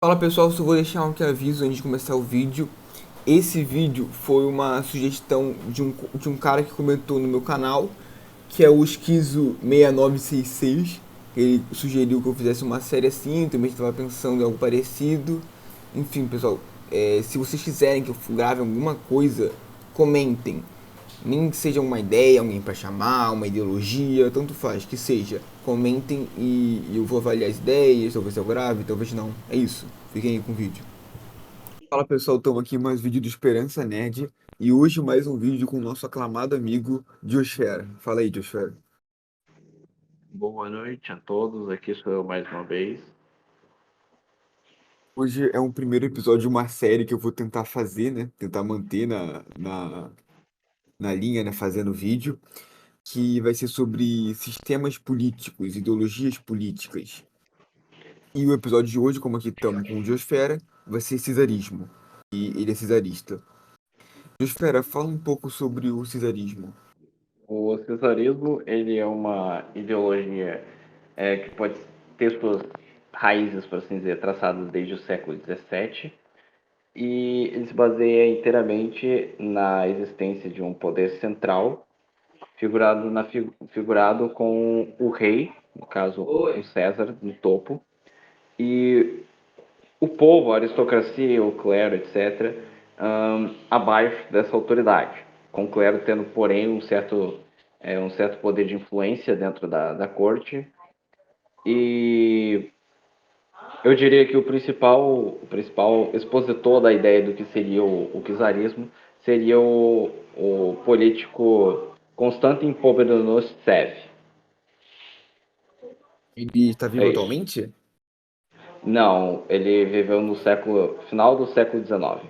Fala pessoal, só vou deixar um aviso antes de começar o vídeo. Esse vídeo foi uma sugestão de um cara que comentou no meu canal, que é o Esquizo6966. Ele sugeriu que eu fizesse uma série assim, também estava pensando em algo parecido. Enfim, pessoal, se vocês quiserem que eu grave alguma coisa, comentem. Nem que seja uma ideia, alguém para chamar, uma ideologia, tanto faz, que seja. Comentem e eu vou avaliar as ideias, talvez eu grave, talvez não. É isso. Fiquem aí com o vídeo. Fala pessoal, estamos aqui em mais vídeo do Esperança Nerd e hoje mais um vídeo com o nosso aclamado amigo Joshera. Fala aí, Joshera. Boa noite a todos, aqui sou eu mais uma vez. Hoje é um primeiro episódio de uma série que eu vou tentar fazer, né? Tentar manter na linha, né? Fazendo vídeo, que vai ser sobre sistemas políticos, ideologias políticas. E o episódio de hoje, como aqui estamos com o Diosfera, vai ser cesarismo. E ele é cesarista. Diosfera, fala um pouco sobre o cesarismo. O cesarismo ele é uma ideologia que pode ter suas raízes, por assim dizer, traçadas desde o século XVII e ele se baseia inteiramente na existência de um poder central figurado com o rei, no caso o César, no topo, e o povo, a aristocracia, o clero, etc., abaixo dessa autoridade, com o clero tendo, porém, um certo poder de influência dentro da corte. E eu diria que o principal expositor da ideia do que seria o czarismo seria o político Konstantin Pobedonostsev. Ele está vivo É isso. atualmente? Não, ele viveu no final do século XIX.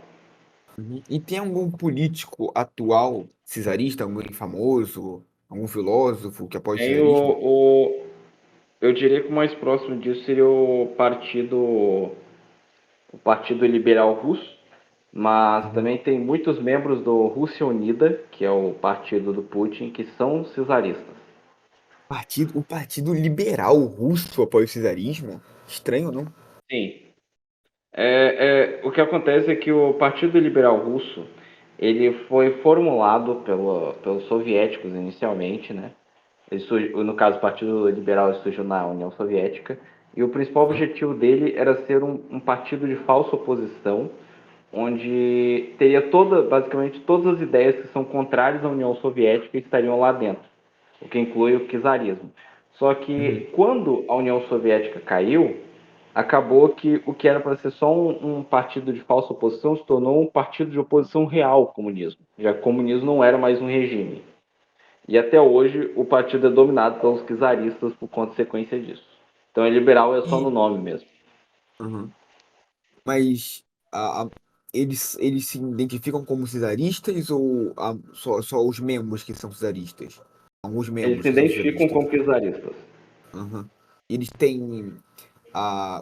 Uhum. E tem algum político atual cesarista, alguém famoso, algum filósofo que apoia o Tem cesarismo? eu diria que o mais próximo disso seria o Partido Liberal Russo, mas Uhum. também tem muitos membros do Rússia Unida, que é o partido do Putin, que são cesaristas. O Partido Liberal Russo apoia o cesarismo? Estranho, não? Sim. O que acontece é que o Partido Liberal Russo ele foi formulado pelos soviéticos inicialmente, né? No caso, o Partido Liberal surgiu na União Soviética e o principal Uhum. objetivo dele era ser um partido de falsa oposição, onde teria basicamente todas as ideias que são contrárias à União Soviética estariam lá dentro, o que inclui o czarismo. Só Uhum. que quando a União Soviética caiu, acabou que o que era para ser só um partido de falsa oposição se tornou um partido de oposição real ao comunismo, já que o comunismo não era mais um regime. E até hoje o partido é dominado pelos czaristas por consequência disso. Então é liberal é só no E, nome mesmo. uhum. Mas eles se identificam como cesaristas ou só os membros que são cesaristas? Alguns Eles membros se que são identificam cesaristas. como czaristas. Uhum. Eles têm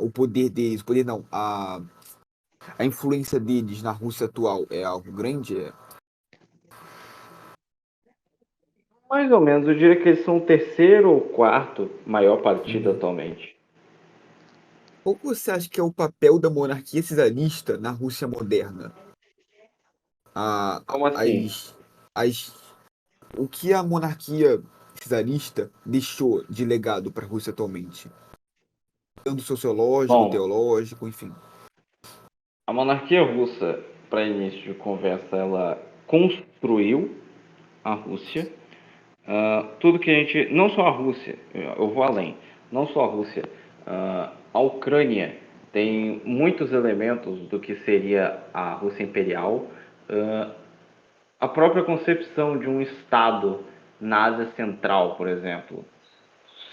o poder deles, o poder não, a influência deles na Rússia atual é algo grande? É? Mais ou menos, eu diria que eles são o terceiro ou quarto maior partido Uhum. atualmente. Qual que você acha que é o papel da monarquia czarista na Rússia moderna? Como assim? As, as, o que a monarquia czarista deixou de legado para a Rússia atualmente? Tanto sociológico, Bom, teológico, enfim. a monarquia russa, para início de conversa, ela construiu a Rússia. Tudo que a gente. Não só a Rússia, eu vou além. Não só a Rússia. A Ucrânia tem muitos elementos do que seria a Rússia Imperial. Uh, a própria concepção de um Estado na Ásia Central, por exemplo,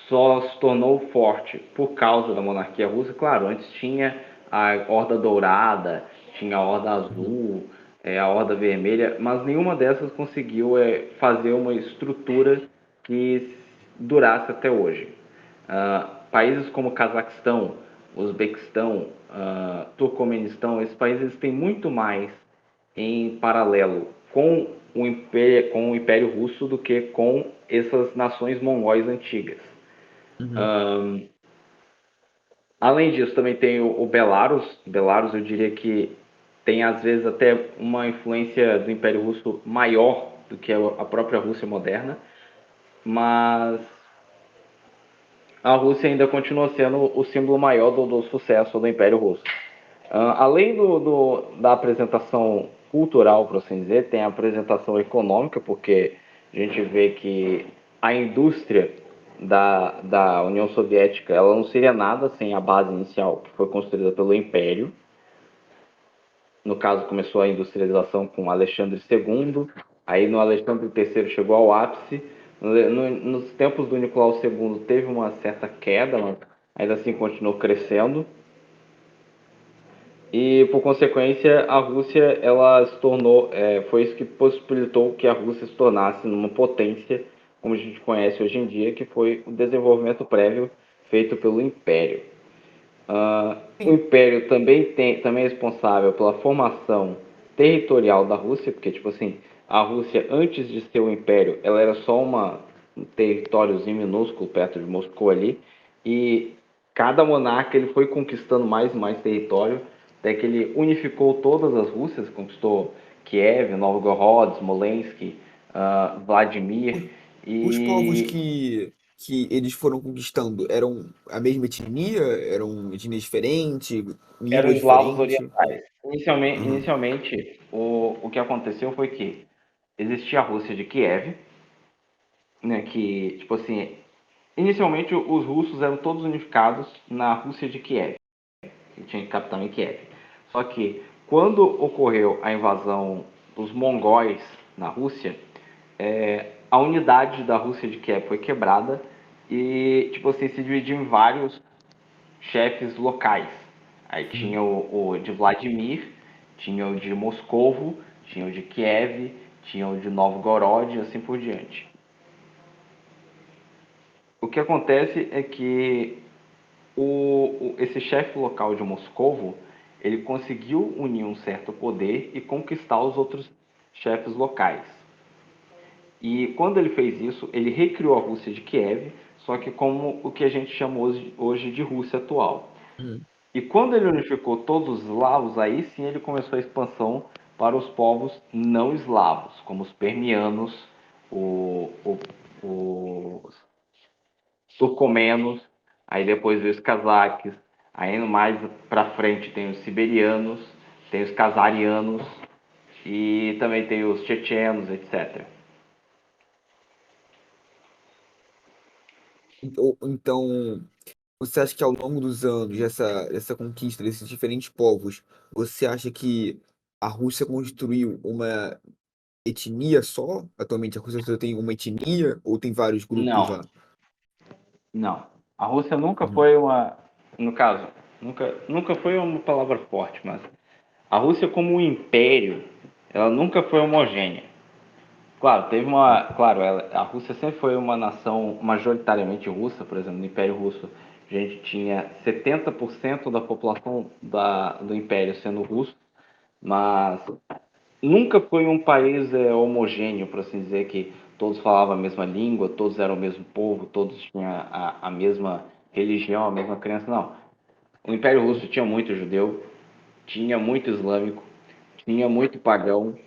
só se tornou forte por causa da monarquia russa. Claro, antes tinha a Horda Dourada, tinha a Horda Uhum. Azul, a Horda Vermelha, mas nenhuma dessas conseguiu fazer uma estrutura que durasse até hoje. Países como Cazaquistão, Uzbequistão, Turcomenistão, esses países têm muito mais em paralelo com o Império Russo do que com essas nações mongóis antigas. Uhum. Além disso, também tem o Belarus. Belarus, eu diria que tem às vezes até uma influência do Império Russo maior do que a própria Rússia moderna, mas a Rússia ainda continua sendo o símbolo maior do sucesso do Império Russo. Além da apresentação cultural, por assim dizer, tem a apresentação econômica, porque a gente vê que a indústria da União Soviética ela não seria nada sem a base inicial que foi construída pelo Império. No caso, começou a industrialização com Alexandre II, aí no Alexandre III chegou ao ápice. Nos tempos do Nicolau II teve uma certa queda, mas ainda assim continuou crescendo. E por consequência a Rússia ela se tornou, foi isso que possibilitou que a Rússia se tornasse numa potência como a gente conhece hoje em dia, que foi o desenvolvimento prévio feito pelo Império. O Sim. Império também é responsável pela formação territorial da Rússia, porque tipo assim, a Rússia antes de ser o Império, ela era só um territóriozinho minúsculo perto de Moscou ali, e cada monarca ele foi conquistando mais e mais território, até que ele unificou todas as Rússias, conquistou Kiev, Novgorod, Smolensk, Vladimir Os povos e que eles foram conquistando eram a mesma etnia? Eram etnias diferentes? eram Línguas eslavos diferentes? orientais. Aham. Inicialmente o que aconteceu foi que existia a Rússia de Kiev, né, que, tipo assim, inicialmente os russos eram todos unificados na Rússia de Kiev, que tinha capital em Kiev. Só que quando ocorreu a invasão dos mongóis na Rússia, a unidade da Rússia de Kiev foi quebrada e, tipo assim, se dividiu em vários chefes locais. Aí Uhum. tinha o de Vladimir, tinha o de Moscovo, tinha o de Kiev, tinha o de Novgorod e assim por diante. O que acontece é que esse chefe local de Moscovo ele conseguiu unir um certo poder e conquistar os outros chefes locais. E quando ele fez isso, ele recriou a Rússia de Kiev, só que como o que a gente chama hoje de Rússia atual. Uhum. E quando ele unificou todos os eslavos, aí sim ele começou a expansão para os povos não eslavos, como os permianos, os turcomenos, aí depois veio os cazaques, aí mais para frente tem os siberianos, tem os casarianos e também tem os chechenos, etc. Então, você acha que ao longo dos anos, essa conquista desses diferentes povos, você acha que a Rússia construiu uma etnia só? Atualmente a Rússia só tem uma etnia ou tem vários grupos Não, lá? não. A Rússia nunca Uhum. foi uma, no caso, nunca foi uma palavra forte, mas a Rússia como um império, ela nunca foi homogênea. Claro, a Rússia sempre foi uma nação majoritariamente russa, por exemplo, no Império Russo, a gente tinha 70% da população do Império sendo russo, mas nunca foi um país homogêneo, por assim dizer, que todos falavam a mesma língua, todos eram o mesmo povo, todos tinham a mesma religião, a mesma crença, não. O Império Russo tinha muito judeu, tinha muito islâmico, tinha muito pagão.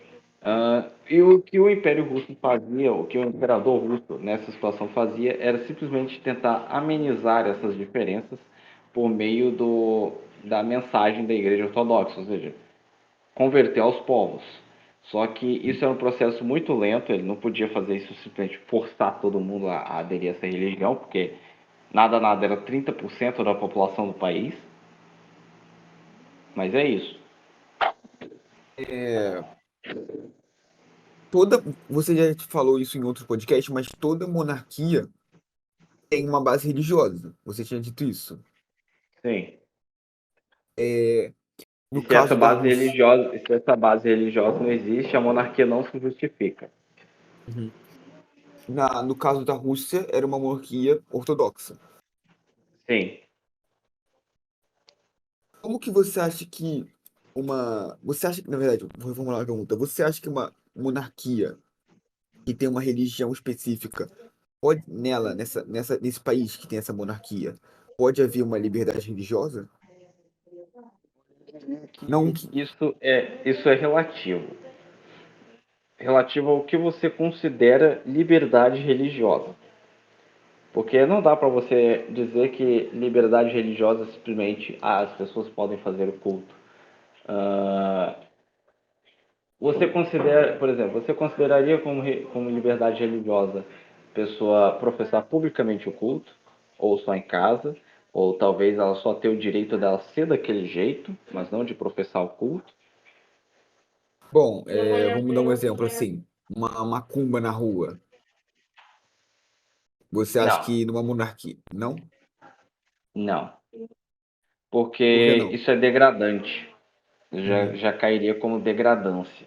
E o que o Império Russo fazia, o que o imperador russo nessa situação fazia, era simplesmente tentar amenizar essas diferenças por meio da mensagem da Igreja Ortodoxa, ou seja, converter aos povos. Só que isso era um processo muito lento, ele não podia fazer isso simplesmente forçar todo mundo a aderir a essa religião, porque nada era 30% da população do país, mas é isso. É, você já falou isso em outro podcast, mas toda monarquia tem uma base religiosa. Você tinha dito isso. Sim. É, E no caso da Rússia. se essa base religiosa não existe, a monarquia não se justifica. Uhum. No caso da Rússia, era uma monarquia ortodoxa. Sim. Como que você acha que uma. Você acha que, na verdade, vou reformular a pergunta. Você acha que uma monarquia que tem uma religião específica pode, nesse país que tem essa monarquia? pode haver uma liberdade religiosa? Não que. Isso é relativo. Relativo ao que você considera liberdade religiosa. Porque não dá para você dizer que liberdade religiosa é simplesmente as pessoas podem fazer o culto. Ah, você considera, por exemplo, você consideraria como liberdade religiosa pessoa professar publicamente o culto, ou só em casa, ou talvez ela só ter o direito dela ser daquele jeito, mas não de professar o culto? Bom, vamos dar um exemplo assim: uma macumba na rua. Você acha Não, que numa monarquia. Não? não, Por que porque não? isso é degradante, Uhum. já cairia como degradância.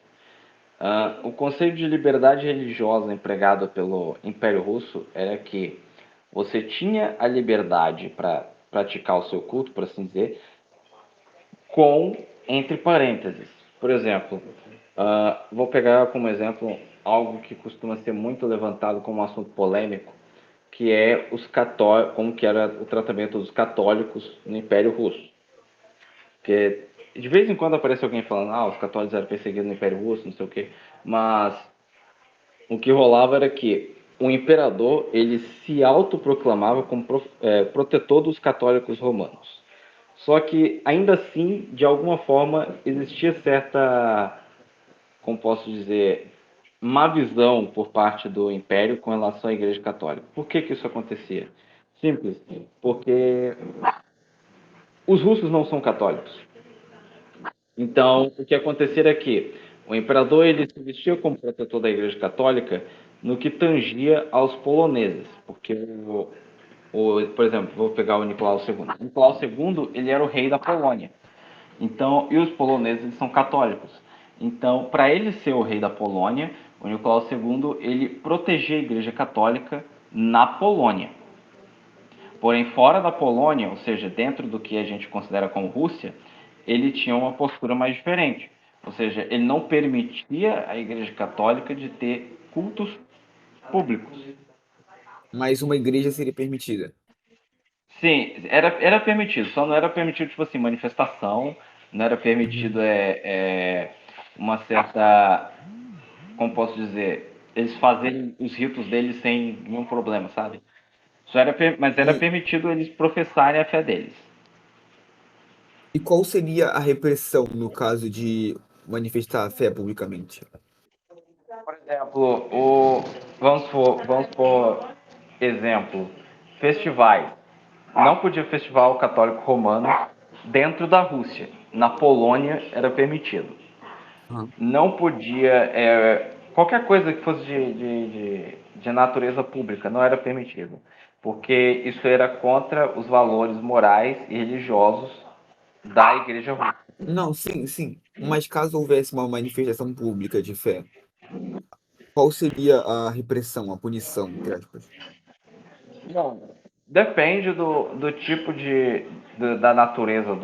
O conceito de liberdade religiosa empregado pelo Império Russo era que você tinha a liberdade para praticar o seu culto, por assim dizer, com entre parênteses. Por exemplo, vou pegar como exemplo algo que costuma ser muito levantado como um assunto polêmico, que é os católicos, como que era o tratamento dos católicos no Império Russo. Porque de vez em quando aparece alguém falando, os católicos eram perseguidos no Império Russo, não sei o quê, mas o que rolava era que o imperador ele se autoproclamava como protetor dos católicos romanos. Só que ainda assim, de alguma forma, existia certa, como posso dizer, má visão por parte do império com relação à Igreja Católica. Por que que isso acontecia? Simples, porque os russos não são católicos. Então, o que acontecia é que o imperador ele se vestia como protetor da Igreja Católica no que tangia aos poloneses, porque por exemplo, vou pegar o Nicolau II. O Nicolau II ele era o rei da Polônia. Então, e os poloneses eles são católicos. Então, para ele ser o rei da Polônia, o Nicolau II ele protegia a Igreja Católica na Polônia. Porém, fora da Polônia, ou seja, dentro do que a gente considera como Rússia, ele tinha uma postura mais diferente. Ou seja, ele não permitia a Igreja Católica de ter cultos públicos. Mas uma igreja seria permitida. Sim, era permitido, só não era permitido, tipo assim, manifestação, não era permitido Uhum. uma certa, como posso dizer, eles fazerem os ritos deles sem nenhum problema, sabe? Mas era E, permitido eles professarem a fé deles. e qual seria a repressão no caso de manifestar a fé publicamente? Por exemplo, vamos por exemplo, festivais. Não podia festival católico romano dentro da Rússia. Na Polônia era permitido. Aham. Não podia. Qualquer coisa que fosse de natureza pública não era permitido. Porque isso era contra os valores morais e religiosos da Igreja Russa. Não, sim, sim. Mas caso houvesse uma manifestação pública de fé, qual seria a repressão, a punição, entre aspas? Bom, depende do tipo da natureza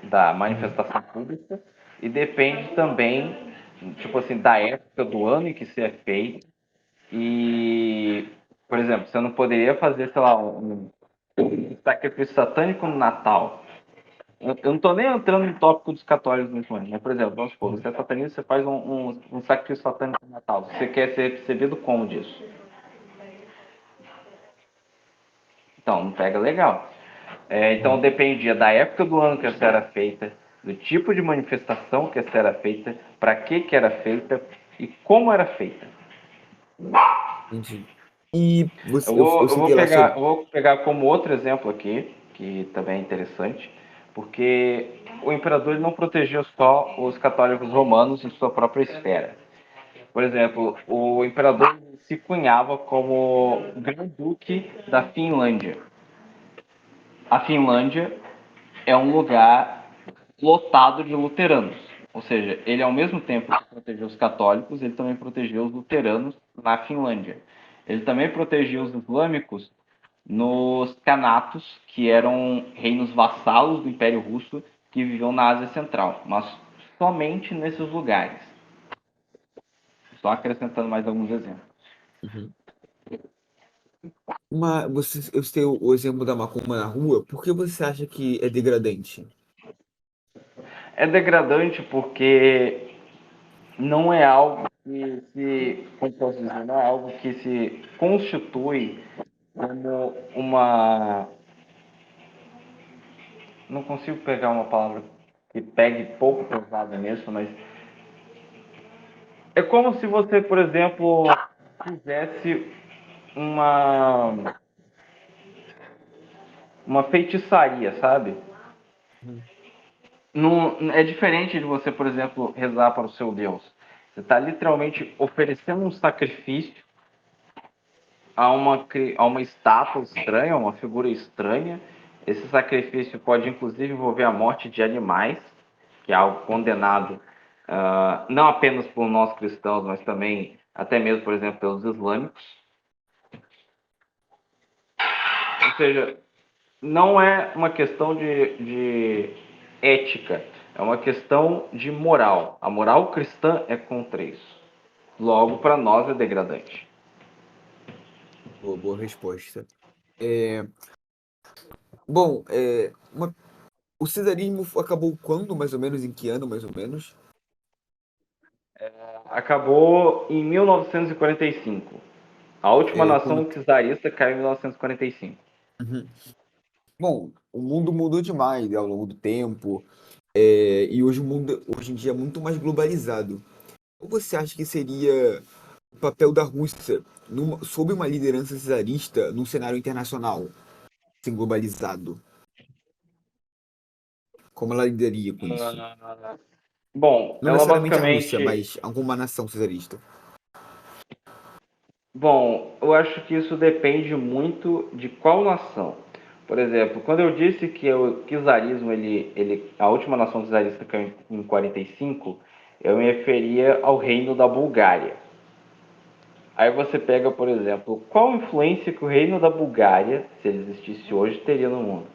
da Uhum. manifestação pública e depende também, tipo assim, da época do ano em que isso é feito. E, por exemplo, você não poderia fazer, sei lá, um sacrifício satânico no Natal. Eu não estou nem entrando no tópico dos católicos nesse momento, mas, por exemplo, vamos supor, Uhum. você é satanista, você faz um sacrifício satânico no Natal. Você quer ser recebido como disso? Então, não pega legal. Então, Uhum. dependia da época do ano que essa era feita, do tipo de manifestação que essa era feita, para que era feita e como era feita. Entendi. E Eu você, eu vou, eu vou citei lá pegar, sobre. eu vou pegar como outro exemplo aqui, que também é interessante, porque o imperador ele não protegia só os católicos romanos em sua própria esfera. Por exemplo, o imperador se cunhava como Grão-Duque da Finlândia. A Finlândia é um lugar lotado de luteranos. Ou seja, ele ao mesmo tempo que protegeu os católicos, ele também protegeu os luteranos na Finlândia. Ele também protegia os islâmicos nos Kanatos, que eram reinos vassalos do Império Russo que viviam na Ásia Central, mas somente nesses lugares. Só acrescentando mais alguns exemplos. Uhum. Eu citei o exemplo da macumba na rua, por que você acha que é degradante? É degradante porque não é algo que se, como posso dizer, não é algo que se constitui como uma. Não consigo pegar uma palavra que pegue pouco pesado nisso, mas é como se você, por exemplo, fizesse uma, uma feitiçaria, sabe? Uhum. Não, é diferente de você, por exemplo, rezar para o seu Deus. Você está literalmente oferecendo um sacrifício a uma estátua estranha, a uma figura estranha. Esse sacrifício pode inclusive envolver a morte de animais, que é algo condenado não apenas por nós cristãos, mas também até mesmo, por exemplo, pelos islâmicos. Ou seja, não é uma questão de ética, é uma questão de moral. A moral cristã é contra isso. Logo, para nós é degradante. Boa resposta. É, bom, o cesarismo acabou quando, mais ou menos, em que ano, mais ou menos? Acabou em 1945. A última É, quando... nação czarista caiu em 1945. Uhum. Bom, o mundo mudou demais ao longo do tempo, e hoje o mundo, hoje em dia, é muito mais globalizado. Qual você acha que seria o papel da Rússia sob uma liderança czarista num cenário internacional, assim, globalizado? Como ela lidaria com isso? Bom, Não ela necessariamente a Rússia, basicamente. mas alguma nação czarista. Bom, eu acho que isso depende muito de qual nação. Por exemplo, quando eu disse que o czarismo, a última nação czarista caiu em 45, eu me referia ao reino da Bulgária. Aí você pega, por exemplo, qual influência que o reino da Bulgária, se ele existisse hoje, teria no mundo?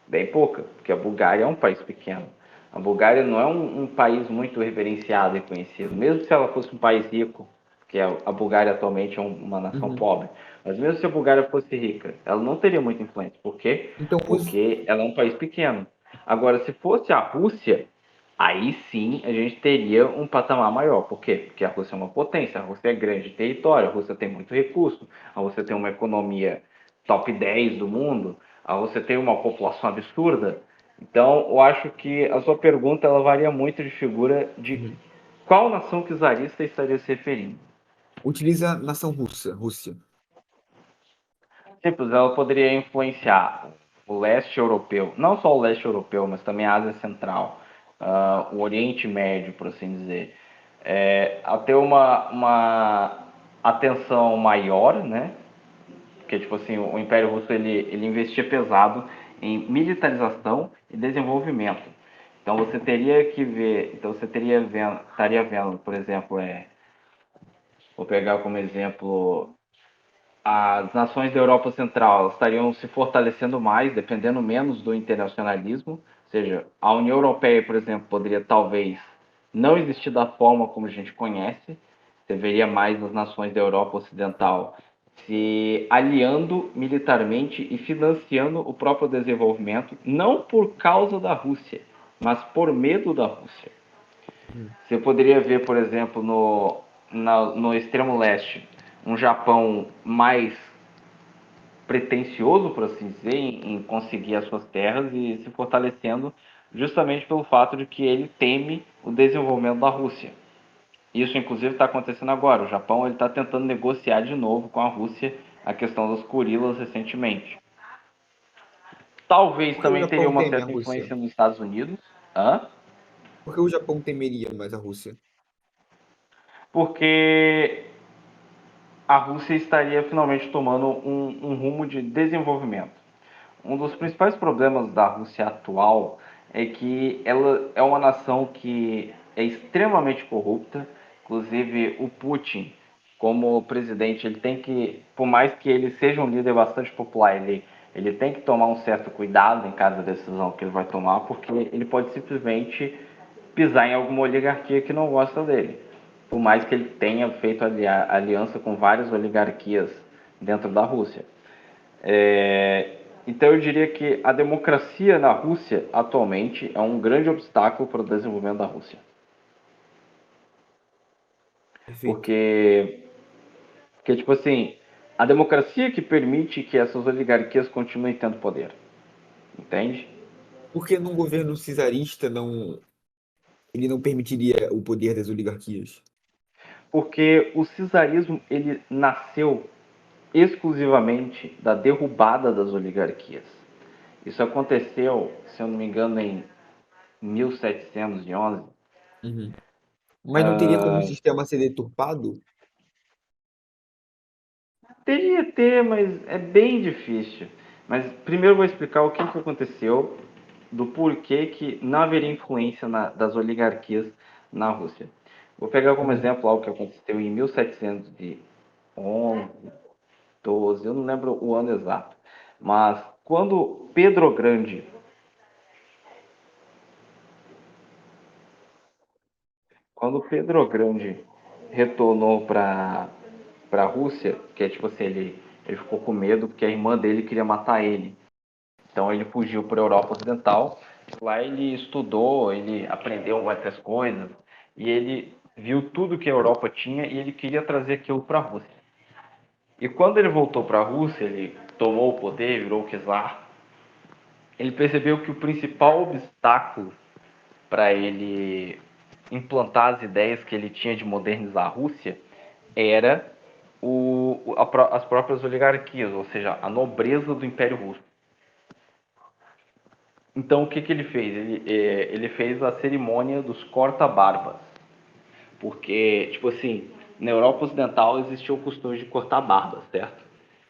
Bem pouca, porque a Bulgária é um país pequeno. A Bulgária não é um país muito reverenciado e conhecido, mesmo se ela fosse um país rico, porque a Bulgária atualmente é uma nação Uhum. pobre. Mas mesmo se a Bulgária fosse rica, ela não teria muita influência. Por quê? Então, Porque ela é um país pequeno. Agora, se fosse a Rússia, aí sim a gente teria um patamar maior. Por quê? Porque a Rússia é uma potência, a Rússia é grande de território, a Rússia tem muito recurso, a Rússia tem uma economia top 10 do mundo, a Rússia tem uma população absurda. Então, eu acho que a sua pergunta ela varia muito de figura de uhum, qual nação czarista estaria se referindo. utiliza a nação russa, Rússia. Simples, ela poderia influenciar o leste europeu, não só o leste europeu, mas também a Ásia Central, o Oriente Médio, por assim dizer, a ter uma atenção maior, né? Porque, tipo assim, o Império Russo ele investia pesado em militarização e desenvolvimento. Então você teria que ver, então você estaria vendo, por exemplo, vou pegar como exemplo as nações da Europa Central estariam se fortalecendo mais, dependendo menos do internacionalismo. Ou seja, a União Europeia, por exemplo, poderia talvez não existir da forma como a gente conhece. Você veria mais as nações da Europa Ocidental se aliando militarmente e financiando o próprio desenvolvimento, não por causa da Rússia, mas por medo da Rússia. Uhum. Você poderia ver, por exemplo, no extremo leste, um Japão mais pretensioso, por assim dizer, em conseguir as suas terras e se fortalecendo justamente pelo fato de que ele teme o desenvolvimento da Rússia. Isso, inclusive, está acontecendo agora. O Japão está tentando negociar de novo com a Rússia a questão dos Kurilas recentemente. Talvez Por que o também teria Japão uma teme a certa Rússia? influência nos Estados Unidos. Hã? Por que o Japão temeria mais a Rússia? Porque a Rússia estaria finalmente tomando um rumo de desenvolvimento. Um dos principais problemas da Rússia atual é que ela é uma nação que é extremamente corrupta. Inclusive, o Putin, como presidente, ele tem que, por mais que ele seja um líder bastante popular, ele tem que tomar um certo cuidado em cada decisão que ele vai tomar, porque ele pode simplesmente pisar em alguma oligarquia que não gosta dele. Por mais que ele tenha feito aliança com várias oligarquias dentro da Rússia. Então eu diria que a democracia na Rússia atualmente é um grande obstáculo para o desenvolvimento da Rússia. Perfeito. Porque tipo assim, a democracia que permite que essas oligarquias continuem tendo poder, entende? Porque num governo czarista ele não permitiria o poder das oligarquias. Porque o czarismo ele nasceu exclusivamente da derrubada das oligarquias. Isso aconteceu, se eu não me engano, em 1711. Uhum. Mas não teria como o sistema ser deturpado? Teria ter, mas é bem difícil. Mas primeiro eu vou explicar o que aconteceu, do porquê que não haveria influência das oligarquias na Rússia. Vou pegar como Uhum. exemplo algo que aconteceu em 1711, 12, eu não lembro o ano exato. Mas quando Pedro Grande retornou para a Rússia, que é tipo assim, ele ficou com medo porque a irmã dele queria matar ele. Então ele fugiu para a Europa Ocidental. Lá ele estudou, ele aprendeu muitas coisas e ele viu tudo que a Europa tinha e ele queria trazer aquilo para a Rússia. E quando ele voltou para a Rússia, ele tomou o poder, virou czar. Ele percebeu que o principal obstáculo para ele implantar as ideias que ele tinha de modernizar a Rússia era as próprias oligarquias, ou seja, a nobreza do Império Russo. Então, o que ele fez? Ele fez a cerimônia dos corta-barbas. Porque, tipo assim, na Europa Ocidental existia o costume de cortar barbas, certo?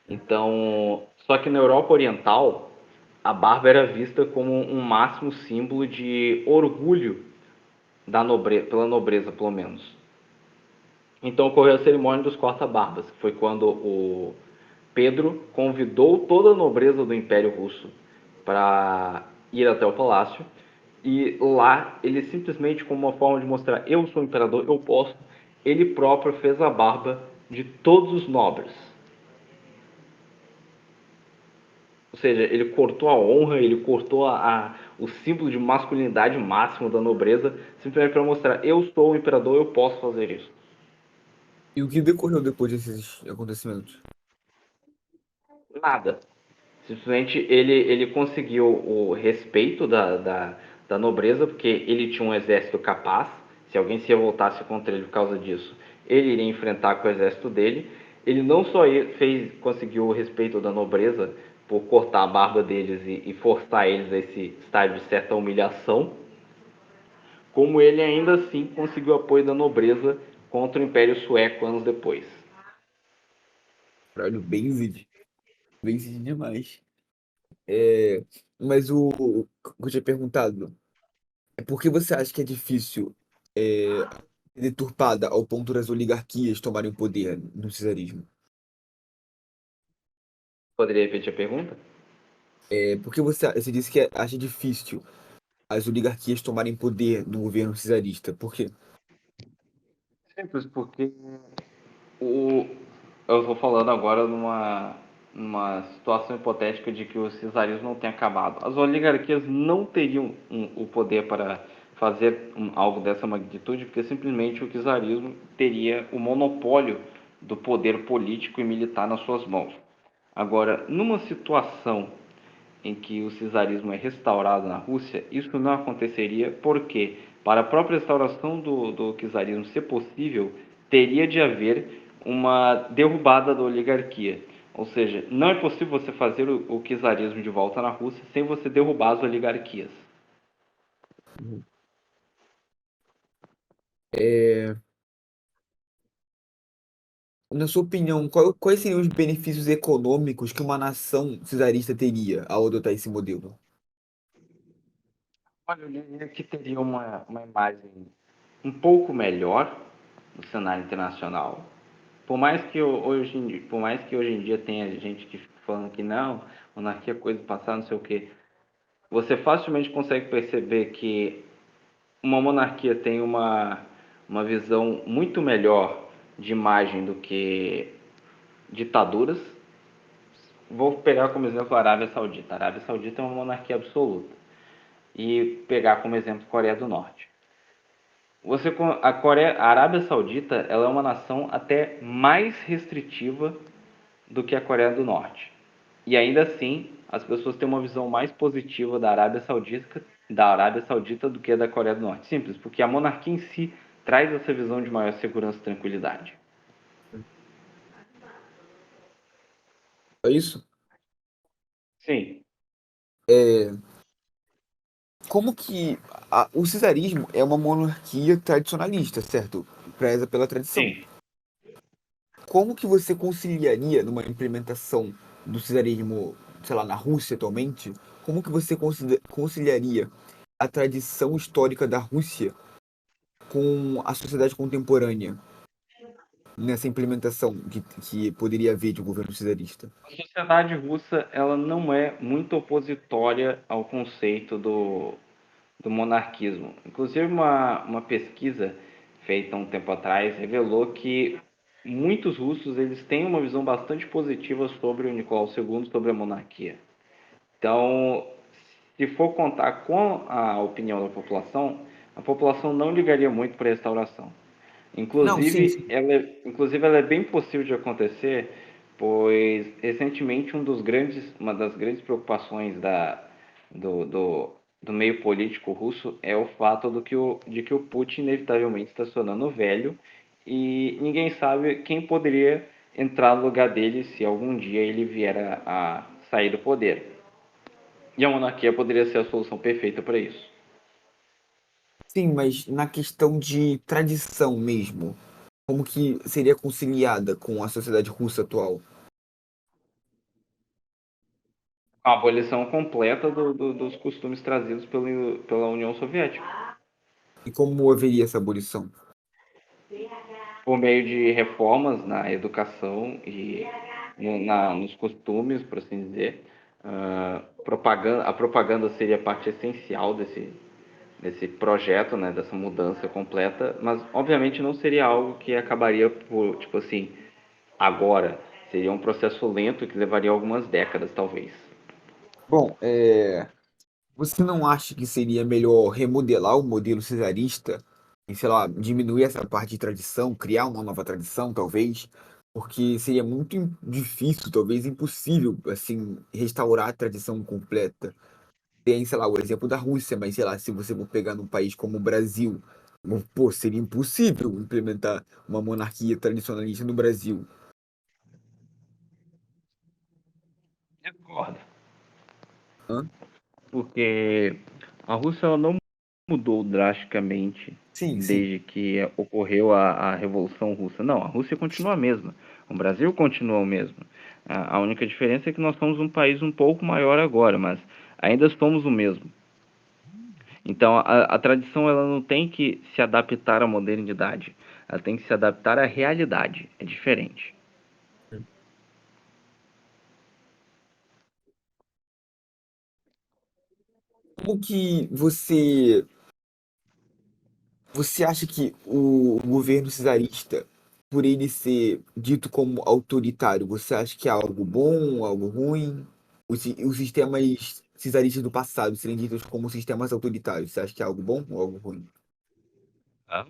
Então, só que na Europa Oriental, a barba era vista como um máximo símbolo de orgulho pela nobreza, pelo menos. Então ocorreu a cerimônia dos corta-barbas, que foi quando o Pedro convidou toda a nobreza do Império Russo para ir até o palácio. E lá, ele simplesmente, como uma forma de mostrar eu sou o imperador, eu posso, ele próprio fez a barba de todos os nobres. Ou seja, ele cortou a honra, ele cortou o símbolo de masculinidade máximo da nobreza, simplesmente para mostrar eu sou o imperador, eu posso fazer isso. E o que decorreu depois desses acontecimentos? Nada. Simplesmente ele conseguiu o respeito da nobreza, porque ele tinha um exército capaz. Se alguém se revoltasse contra ele por causa disso, ele iria enfrentar com o exército dele. Ele não só conseguiu o respeito da nobreza por cortar a barba deles e forçar eles a esse estágio de certa humilhação, como ele ainda assim conseguiu o apoio da nobreza contra o Império Sueco anos depois. Caralho, Benzid demais. É, mas o que eu tinha perguntado é por que você acha que é difícil ser deturpada ao ponto das oligarquias tomarem o poder no czarismo? Poderia repetir a pergunta? Por que você disse que acha difícil as oligarquias tomarem poder no governo czarista? Por quê? Simples, porque O, eu estou falando agora numa situação hipotética de que o czarismo não tenha acabado. As oligarquias não teriam o poder para fazer algo dessa magnitude, porque simplesmente o czarismo teria o monopólio do poder político e militar nas suas mãos. Agora, numa situação em que o czarismo é restaurado na Rússia, isso não aconteceria porque, para a própria restauração do czarismo ser possível, teria de haver uma derrubada da oligarquia. Ou seja, não é possível você fazer o czarismo de volta na Rússia sem você derrubar as oligarquias. Uhum. É, Na sua opinião, quais seriam os benefícios econômicos que uma nação czarista teria ao adotar esse modelo? Olha, eu diria que teria uma imagem um pouco melhor no cenário internacional. Por mais que hoje em dia tenha gente que fica falando que não, monarquia é coisa do passado, não sei o quê, você facilmente consegue perceber que uma monarquia tem uma visão muito melhor de imagem do que ditaduras, vou pegar como exemplo a Arábia Saudita. A Arábia Saudita é uma monarquia absoluta. E pegar como exemplo a Coreia do Norte. A Arábia Saudita ela é uma nação até mais restritiva do que a Coreia do Norte. E ainda assim, as pessoas têm uma visão mais positiva da Arábia Saudita do que da Coreia do Norte. Simples, porque a monarquia em si traz essa visão de maior segurança e tranquilidade. É isso? Sim, Como que o cesarismo é uma monarquia tradicionalista, certo? Preza pela tradição. sim. Como que você conciliaria numa implementação do cesarismo, sei lá, na Rússia atualmente? Como que você conciliaria a tradição histórica da Rússia com a sociedade contemporânea nessa implementação que poderia haver de um governo cesarista? A sociedade russa ela não é muito opositória ao conceito do monarquismo. Inclusive, uma pesquisa feita um tempo atrás revelou que muitos russos eles têm uma visão bastante positiva sobre o Nicolau II, sobre a monarquia. Então, se for contar com a opinião da população, a população não ligaria muito para a restauração. Não, sim, Inclusive, sim. ela é bem possível de acontecer, pois recentemente uma das grandes preocupações do, do, do meio político russo é o fato de que o Putin inevitavelmente está se tornando velho e ninguém sabe quem poderia entrar no lugar dele se algum dia ele vier a sair do poder. E a monarquia poderia ser a solução perfeita para isso. Sim, mas na questão de tradição mesmo, como que seria conciliada com a sociedade russa atual? A abolição completa dos costumes trazidos pela União Soviética, E como haveria essa abolição? por meio de reformas na educação e nos costumes, por assim dizer. A propaganda seria parte essencial desse projeto, né, dessa mudança completa, mas obviamente não seria algo que acabaria por, tipo assim, agora. Seria um processo lento que levaria algumas décadas, talvez. Bom, você não acha que seria melhor remodelar o modelo cesarista e, sei lá, diminuir essa parte de tradição, criar uma nova tradição, talvez? Porque seria muito difícil, talvez impossível, assim, restaurar a tradição completa. Tem, sei lá, o exemplo da Rússia, mas, sei lá, se você for pegar num país como o Brasil, pô, seria impossível implementar uma monarquia tradicionalista no Brasil. Concordo. Hã? Porque a Rússia ela não mudou drasticamente Sim, sim. desde que ocorreu a Revolução Russa. Não, a Rússia continua a mesma. O Brasil continua o mesmo. A única diferença é que nós somos um país um pouco maior agora, mas ainda somos o mesmo. Então, a tradição ela não tem que se adaptar à modernidade. Ela tem que se adaptar à realidade. É diferente. Como que você acha que o governo cesarista, por ele ser dito como autoritário, você acha que é algo bom, algo ruim? Os sistemas cesaristas do passado serem ditos como sistemas autoritários, você acha que é algo bom ou algo ruim? Ah,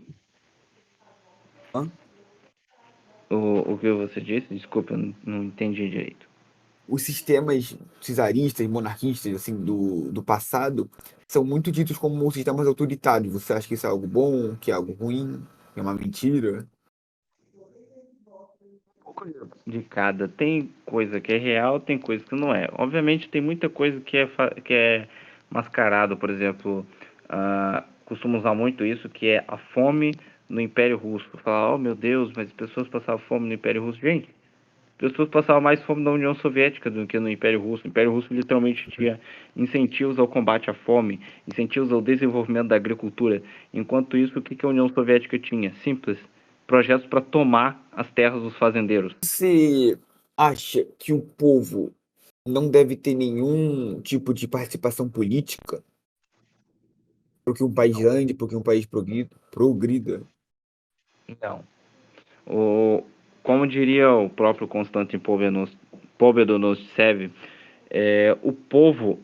Hã? o que você disse? Desculpa, eu não entendi direito. Os sistemas cesaristas, monarquistas, assim, do passado, são muito ditos como sistemas autoritários. Você acha que isso é algo bom, que é algo ruim, que é uma mentira? De cada. Tem coisa que é real, tem coisa que não é. Obviamente tem muita coisa que é mascarado, por exemplo, costumo usar muito isso, que é a fome no Império Russo. Falar, oh meu Deus, mas as pessoas passavam fome no Império Russo. Gente, as pessoas passavam mais fome na União Soviética do que no Império Russo. O Império Russo literalmente tinha incentivos ao combate à fome, incentivos ao desenvolvimento da agricultura. Enquanto isso, o que a União Soviética tinha? Simples, projetos para tomar as terras dos fazendeiros. Você acha que o povo não deve ter nenhum tipo de participação política para que um país ande, para que um país progrida? Não. O, como diria o próprio Konstantin Pobedonostsev, o povo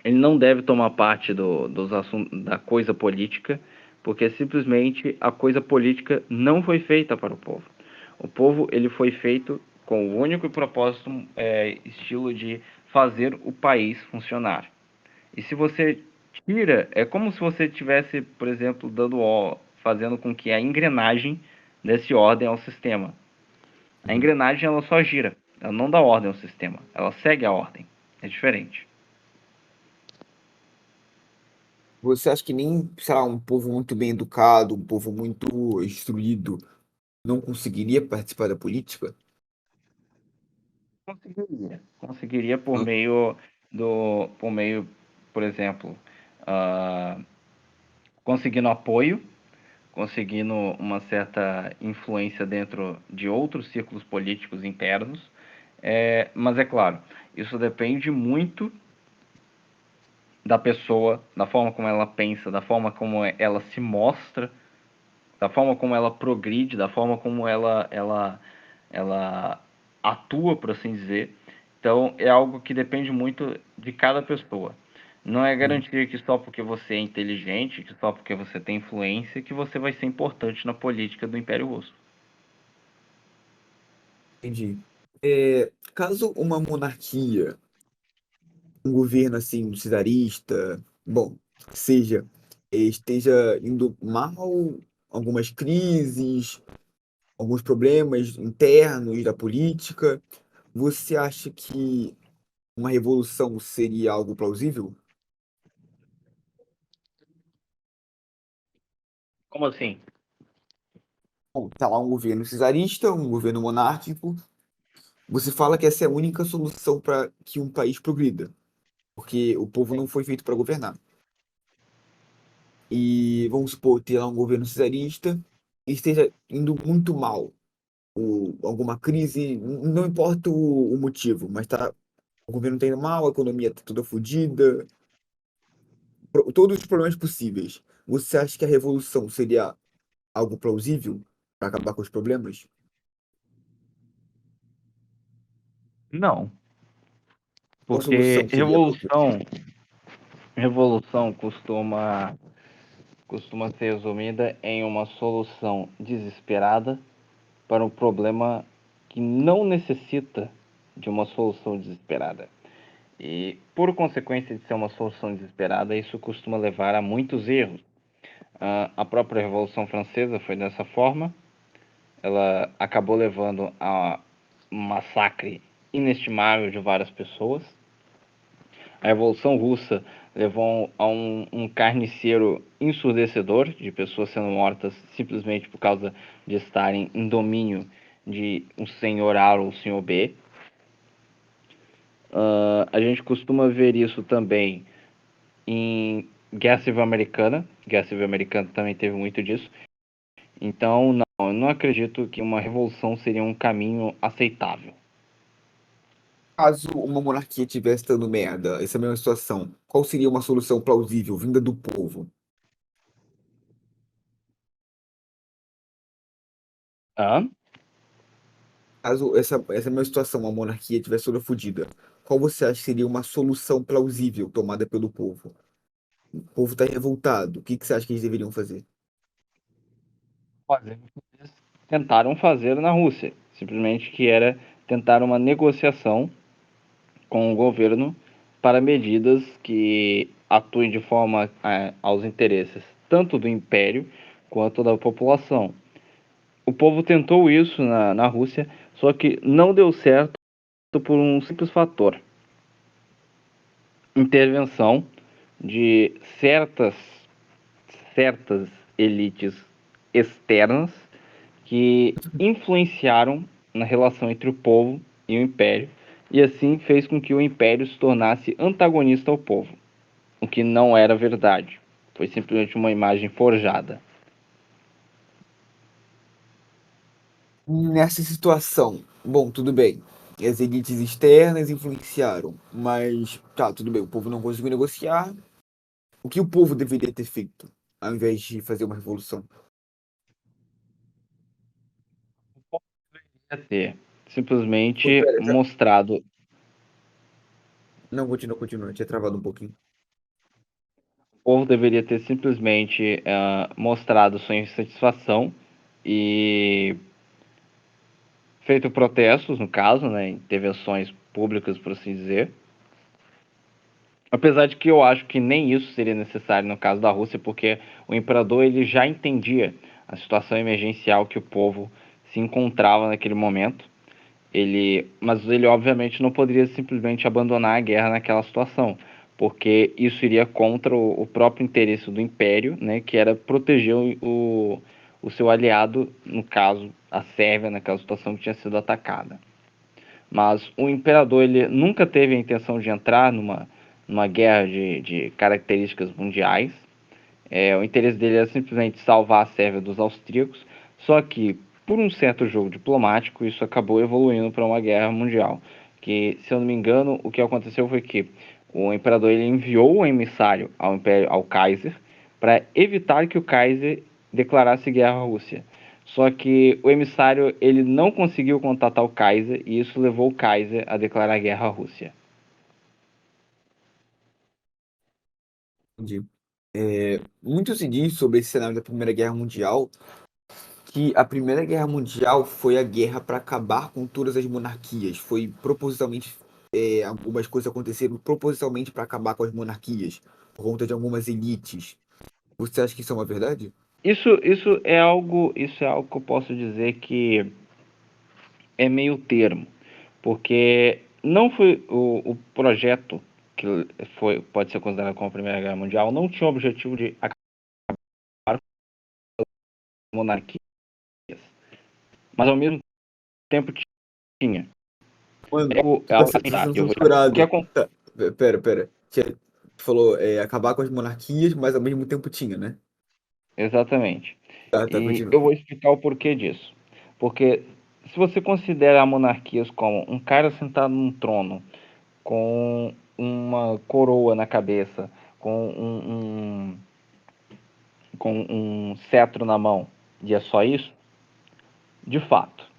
ele não deve tomar parte dos assuntos da coisa política, porque simplesmente a coisa política não foi feita para o povo. O povo ele foi feito com o único propósito, estilo de fazer o país funcionar. E se você tira, é como se você tivesse, por exemplo, fazendo com que a engrenagem desse ordem ao sistema. A Uhum. engrenagem ela só gira, ela não dá ordem ao sistema, ela segue a ordem. É diferente. Você acha que nem, sei lá, um povo muito bem educado, um povo muito instruído, não conseguiria participar da política? Conseguiria Hã? por meio, por exemplo, uh, conseguindo apoio, conseguindo uma certa influência dentro de outros círculos políticos internos. Mas é claro, isso depende muito da pessoa, da forma como ela pensa, da forma como ela se mostra, da forma como ela progride, da forma como ela atua, por assim dizer. Então, é algo que depende muito de cada pessoa. Não é Uhum. garantia que só porque você é inteligente, que só porque você tem influência, que você vai ser importante na política do Império Russo. Entendi. Caso uma monarquia, um governo assim, czarista, bom, que seja, esteja indo mal, algumas crises, alguns problemas internos da política, você acha que uma revolução seria algo plausível? Como assim? Bom, tá lá um governo czarista, um governo monárquico. Você fala que essa é a única solução para que um país progrida, porque o povo não foi feito para governar. E vamos supor, ter lá um governo czarista e esteja indo muito mal, alguma crise, não importa o motivo, mas tá, o governo está indo mal, a economia está toda fodida, todos os problemas possíveis. Você acha que a revolução seria algo plausível para acabar com os problemas? Não, Qual porque solução seria plausível? revolução costuma ser resumida em uma solução desesperada para um problema que não necessita de uma solução desesperada. E, por consequência de ser uma solução desesperada, isso costuma levar a muitos erros. A própria Revolução Francesa foi dessa forma. Ela acabou levando a um massacre inestimável de várias pessoas. A Revolução Russa levou a um carniceiro ensurdecedor de pessoas sendo mortas simplesmente por causa de estarem em domínio de um senhor A ou um senhor B. A gente costuma ver isso também em Guerra Civil Americana. Guerra Civil Americana também teve muito disso. Então, não, eu não acredito que uma revolução seria um caminho aceitável. Caso uma monarquia tivesse dando merda, essa mesma situação, qual seria uma solução plausível vinda do povo? Ah, Caso essa mesma situação, a monarquia tivesse toda fodida, qual você acha que seria uma solução plausível tomada pelo povo? O povo está revoltado. O que que você acha que eles deveriam fazer? fazer o que eles tentaram fazer na Rússia, simplesmente que era tentar uma negociação com o governo para medidas que atuem de forma aos interesses tanto do império quanto da população. O povo tentou isso na Rússia, só que não deu certo por um simples fator: intervenção de certas elites externas que influenciaram na relação entre o povo e o império, e assim fez com que o império se tornasse antagonista ao povo, o que não era verdade. Foi simplesmente uma imagem forjada. Nessa situação, bom, tudo bem. As elites externas influenciaram, mas tá, tudo bem. O povo não conseguiu negociar. O que o povo deveria ter feito, ao invés de fazer uma revolução? Poderia ter Pô, simplesmente pera, mostrado. não, continua. Tinha travado um pouquinho. O povo deveria ter simplesmente mostrado sua insatisfação e feito protestos, no caso, né, intervenções públicas, por assim dizer. Apesar de que eu acho que nem isso seria necessário no caso da Rússia, porque o imperador ele já entendia a situação emergencial que o povo se encontrava naquele momento. Mas ele obviamente não poderia simplesmente abandonar a guerra naquela situação, porque isso iria contra o próprio interesse do império, né, que era proteger o seu aliado, no caso a Sérvia, naquela situação que tinha sido atacada. Mas o imperador ele nunca teve a intenção de entrar numa guerra de características mundiais. O interesse dele era simplesmente salvar a Sérvia dos austríacos, só que, por um certo jogo diplomático, isso acabou evoluindo para uma guerra mundial. Que, se eu não me engano, o que aconteceu foi que o imperador ele enviou um emissário ao Kaiser para evitar que o Kaiser declarasse guerra à Rússia. Só que o emissário ele não conseguiu contatar o Kaiser e isso levou o Kaiser a declarar guerra à Rússia. Entendi. Muito se diz sobre esse cenário da Primeira Guerra Mundial que a Primeira Guerra Mundial foi a guerra para acabar com todas as monarquias. Foi propositalmente, algumas coisas aconteceram propositalmente para acabar com as monarquias, por conta de algumas elites. Você acha que isso é uma verdade? Isso é algo que eu posso dizer que é meio termo, porque não foi o projeto que pode ser considerado como a Primeira Guerra Mundial, não tinha o objetivo de acabar com a monarquia, mas ao mesmo tempo tinha. Mano, tu tá, tu tá Tá, sendo o que censurado. acontece? Tá, pera. Tu falou acabar com as monarquias, mas ao mesmo tempo tinha, né? Exatamente. Tá, E continua. eu vou explicar o porquê disso. Porque se você considera monarquias como um cara sentado num trono, com uma coroa na cabeça, com um cetro na mão, e é só isso, de fato,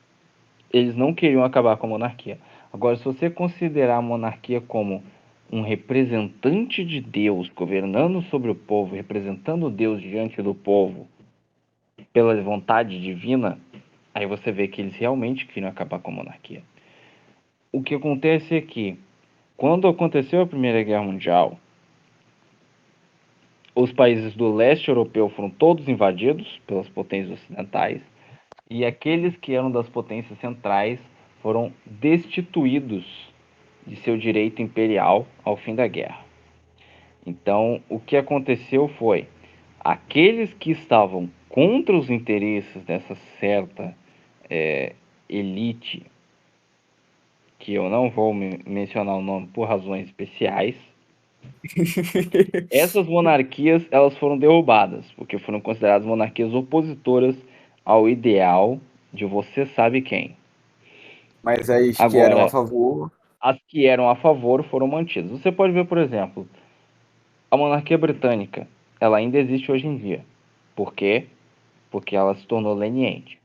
eles não queriam acabar com a monarquia. Agora, se você considerar a monarquia como um representante de Deus governando sobre o povo, representando Deus diante do povo pela vontade divina, aí você vê que eles realmente queriam acabar com a monarquia. O que acontece é que, quando aconteceu a Primeira Guerra Mundial, os países do leste europeu foram todos invadidos pelas potências ocidentais e aqueles que eram das potências centrais foram destituídos de seu direito imperial ao fim da guerra. Então, o que aconteceu foi aqueles que estavam contra os interesses dessa certa elite, que eu não vou mencionar o nome por razões especiais, essas monarquias elas foram derrubadas, porque foram consideradas monarquias opositoras ao ideal de você sabe quem. Mas as que eram a Agora, favor. as que eram a favor foram mantidas. Você pode ver, por exemplo, a monarquia britânica, ela ainda existe hoje em dia. Por quê? Porque ela se tornou leniente.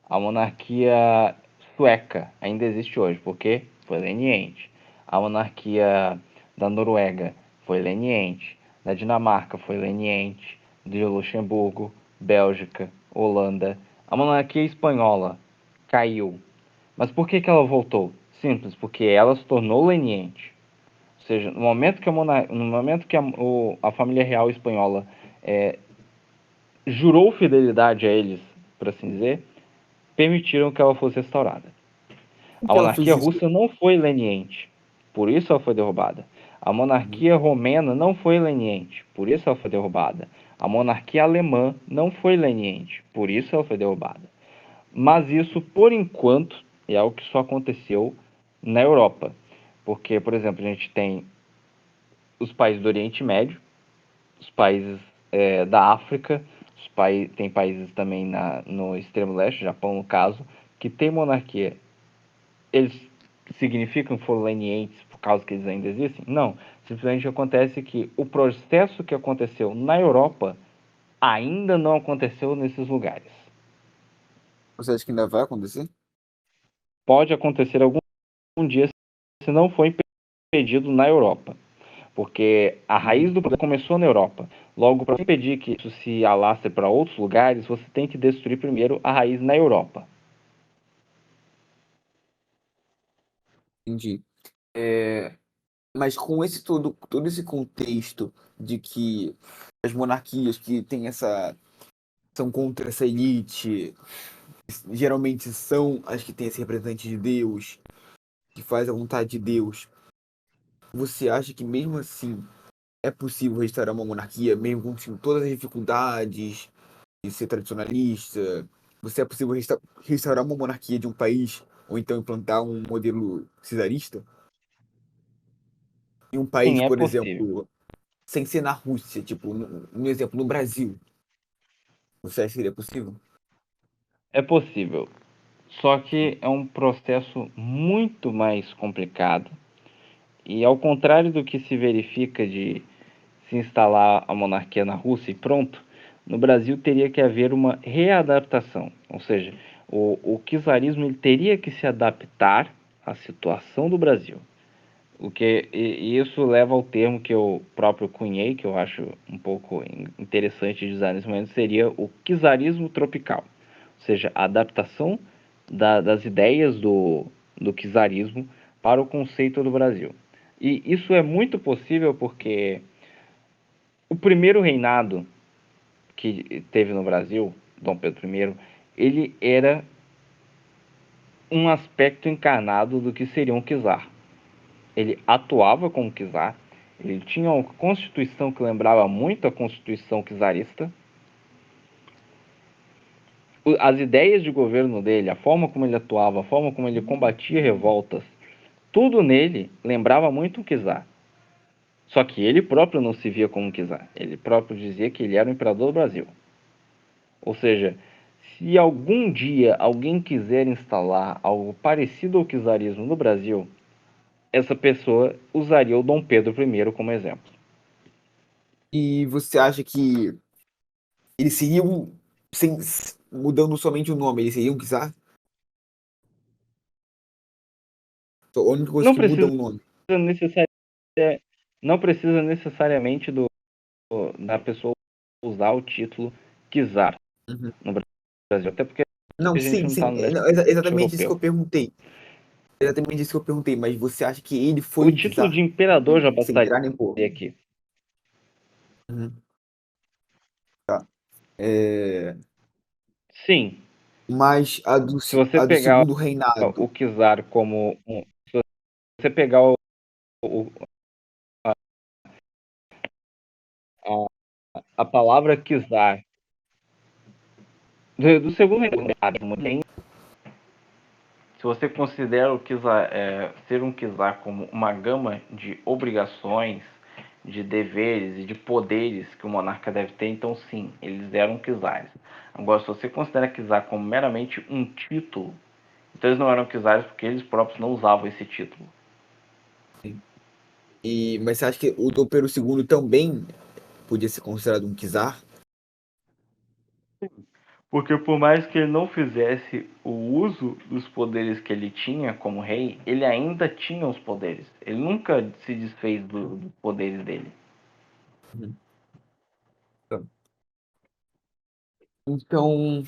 A monarquia sueca ainda existe hoje, porque foi leniente. A monarquia da Noruega foi leniente. Da Dinamarca foi leniente. De Luxemburgo, Bélgica, Holanda. A monarquia espanhola caiu. Mas por que ela voltou? Simples, porque ela se tornou leniente. Ou seja, no momento que a família real espanhola é, jurou fidelidade a eles, por assim dizer, permitiram que ela fosse restaurada. Por A que ela fez monarquia isso? russa não foi leniente, por isso ela foi derrubada. A monarquia romena não foi leniente, por isso ela foi derrubada. A monarquia alemã não foi leniente, por isso ela foi derrubada. Mas isso, por enquanto, é algo que só aconteceu na Europa. Porque, por exemplo, a gente tem os países do Oriente Médio, os países da África, tem países também no extremo leste, Japão no caso, que tem monarquia. Eles significam que foram lenientes por causa que eles ainda existem? Não. Simplesmente acontece que o processo que aconteceu na Europa ainda não aconteceu nesses lugares. Você acha que ainda vai acontecer? pode acontecer algum dia se não for impedido na Europa. Porque a raiz do problema começou na Europa. Logo, para impedir que isso se alastre para outros lugares, você tem que destruir primeiro a raiz na Europa. Entendi. Mas com todo esse contexto de que as monarquias que têm são contra essa elite, geralmente são as que têm esse representante de Deus, que faz a vontade de Deus. Você acha que mesmo assim é possível restaurar uma monarquia, mesmo com tipo, todas as dificuldades de ser tradicionalista? Você é possível restaurar uma monarquia de um país ou então implantar um modelo czarista? Em um país, Sim, é por possível. exemplo, sem ser na Rússia, tipo, no exemplo, no Brasil, você acha que seria possível? É possível. Só que é um processo muito mais complicado. E ao contrário do que se verifica de se instalar a monarquia na Rússia e pronto, no Brasil teria que haver uma readaptação. Ou seja, o czarismo ele teria que se adaptar à situação do Brasil. E isso leva ao termo que eu próprio cunhei, que eu acho um pouco interessante de usar nesse momento, seria o czarismo tropical. Ou seja, a adaptação das ideias do czarismo para o conceito do Brasil. E isso é muito possível porque o primeiro reinado que teve no Brasil, Dom Pedro I, ele era um aspecto encarnado do que seria um czar. Ele atuava como czar, ele tinha uma constituição que lembrava muito a constituição czarista. As ideias de governo dele, a forma como ele atuava, a forma como ele combatia revoltas, tudo nele lembrava muito um czar. Só que ele próprio não se via como um czar. Ele próprio dizia que ele era o imperador do Brasil. Ou seja, se algum dia alguém quiser instalar algo parecido ao czarismo no Brasil, essa pessoa usaria o Dom Pedro I como exemplo. E você acha que eles seriam, sem, mudando somente o nome, eles seriam czar? Só a única coisa Não que muda é precisa o nome. necessariamente, não precisa necessariamente da pessoa usar o título czar Uhum. no Brasil, até porque Não, a gente sim, não está sim. no leste Não, exatamente isso que europeu. eu perguntei. Exatamente isso que eu perguntei, mas você acha que ele foi O um título de czar? imperador já Sem bastaria tirar nem pôr. aqui. Uhum. Tá. É, Sim, mas se você a do pegar segundo o reinado. czar como se você pegar o- a palavra czar do segundo reinado, se você considera o czar, ser um czar como uma gama de obrigações, de deveres e de poderes que o monarca deve ter, então sim, eles eram czares. Agora, se você considera czar como meramente um título, então eles não eram czares porque eles próprios não usavam esse título. Mas você acha que o Dom Pedro II também podia ser considerado um czar? Porque por mais que ele não fizesse o uso dos poderes que ele tinha como rei, ele ainda tinha os poderes. Ele nunca se desfez dos poderes dele. Uhum. Tá. Então,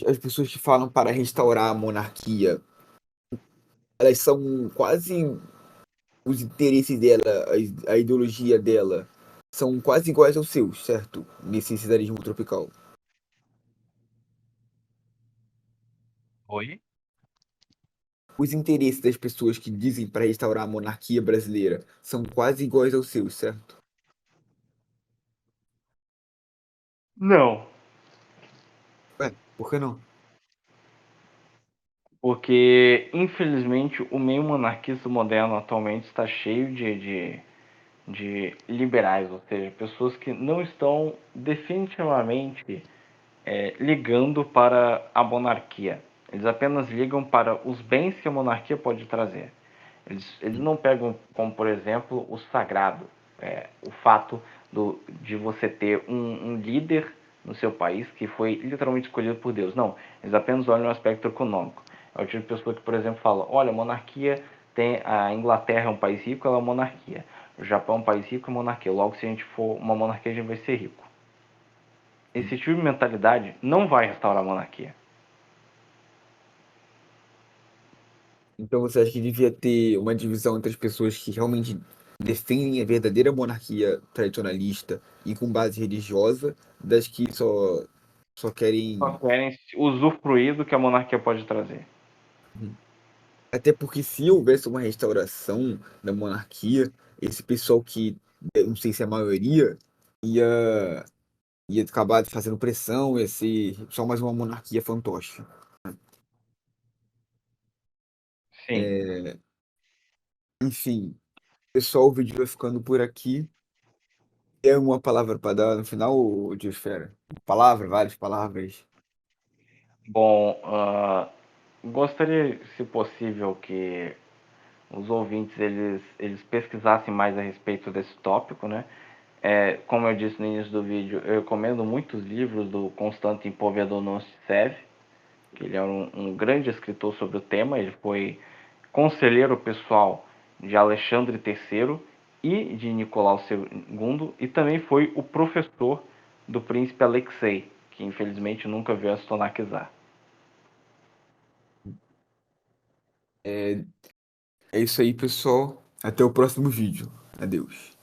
as pessoas que falam para restaurar a monarquia, elas são quase os interesses dela, a ideologia dela, são quase iguais aos seus, certo? Nesse cesarismo tropical. Oi? Os interesses das pessoas que dizem para restaurar a monarquia brasileira são quase iguais aos seus, certo? Não. Ué, por que não? Porque, infelizmente, o meio monarquista moderno atualmente está cheio de liberais, ou seja, pessoas que não estão definitivamente ligando para a monarquia. Eles apenas ligam para os bens que a monarquia pode trazer. Eles não pegam como, por exemplo, o sagrado, o fato de você ter um líder no seu país que foi literalmente escolhido por Deus. Não, eles apenas olham o aspecto econômico. É o tipo de pessoa que, por exemplo, fala: olha, monarquia tem. A Inglaterra é um país rico, ela é uma monarquia. O Japão é um país rico, é monarquia. Logo, se a gente for uma monarquia, a gente vai ser rico. Esse tipo de mentalidade não vai restaurar a monarquia. Então você acha que devia ter uma divisão entre as pessoas que realmente defendem a verdadeira monarquia tradicionalista e com base religiosa, das que só Só querem. querem usufruir do que a monarquia pode trazer. Até porque se houvesse uma restauração da monarquia, esse pessoal que, eu não sei se é a maioria, ia, ia acabar fazendo pressão, ia ser só mais uma monarquia fantoche. Sim. Enfim, pessoal, o vídeo vai ficando por aqui. Tem alguma palavra para dar no final, ô Diosfera? Palavra, várias palavras. Bom, gostaria, se possível, que os ouvintes eles pesquisassem mais a respeito desse tópico, né? Como eu disse no início do vídeo, eu recomendo muitos livros do Konstantin Povedonossev, que ele é um grande escritor sobre o tema. Ele foi conselheiro pessoal de Alexandre III e de Nicolau II, e também foi o professor do príncipe Alexei, que infelizmente nunca veio a se tornar czar. É, é isso aí, pessoal. Até o próximo vídeo. Adeus.